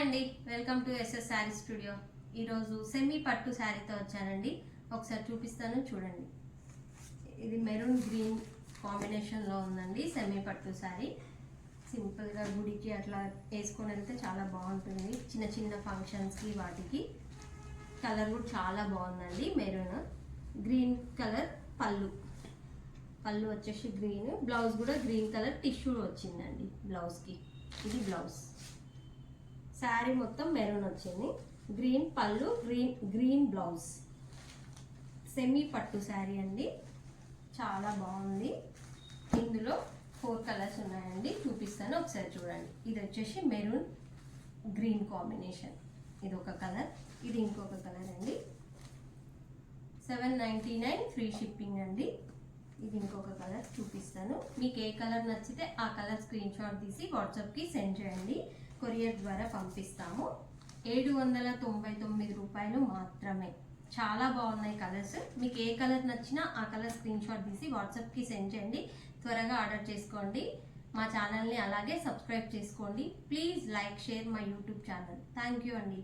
అండి, welcome to SS sari studio. ఈరోజు semi పట్టు శారీతో వచ్చానండి. ఒకసారి చూపిస్తాను, చూడండి. ఇది మెరూన్ గ్రీన్ కాంబినేషన్లో ఉందండి. సెమీ పట్టు శారీ సింపుల్గా గుడికి అట్లా వేసుకొని వెళ్తే చాలా బాగుంటుంది. చిన్న చిన్న ఫంక్షన్స్కి వాటికి. కలర్ కూడా చాలా బాగుందండి. మెరూన్ గ్రీన్ కలర్ పళ్ళు వచ్చేసి గ్రీన్, బ్లౌజ్ కూడా గ్రీన్ కలర్ టిష్యూ వచ్చిందండి బ్లౌజ్కి. ఇది బ్లౌజ్. శారీ మొత్తం మెరూన్ వచ్చింది. గ్రీన్ పళ్ళు, గ్రీన్ బ్లౌజ్. సెమీ పట్టు శారీ అండి, చాలా బాగుంది. ఇందులో 4 కలర్స్ ఉన్నాయండి, చూపిస్తాను ఒకసారి చూడండి. ఇది వచ్చేసి మెరూన్ గ్రీన్ కాంబినేషన్. ఇది ఒక కలర్, ఇది ఇంకొక కలర్ అండి. 799 ఫ్రీ షిప్పింగ్ అండి. ఇది ఇంకొక కలర్ చూపిస్తాను. మీకు ఏ కలర్ నచ్చితే ఆ కలర్ స్క్రీన్ షాట్ తీసి వాట్సాప్కి సెండ్ చేయండి. కొరియర్ ద్వారా పంపిస్తాము. 799 రూపాయలు మాత్రమే. చాలా బాగున్నాయి కలర్స్. మీకు ఏ కలర్ నచ్చినా ఆ కలర్ స్క్రీన్ షాట్ తీసి వాట్సాప్కి సెండ్ చేయండి. త్వరగా ఆర్డర్ చేసుకోండి. మా ఛానల్ని అలాగే సబ్స్క్రైబ్ చేసుకోండి. Please like, share my YouTube channel. Thank you అండి.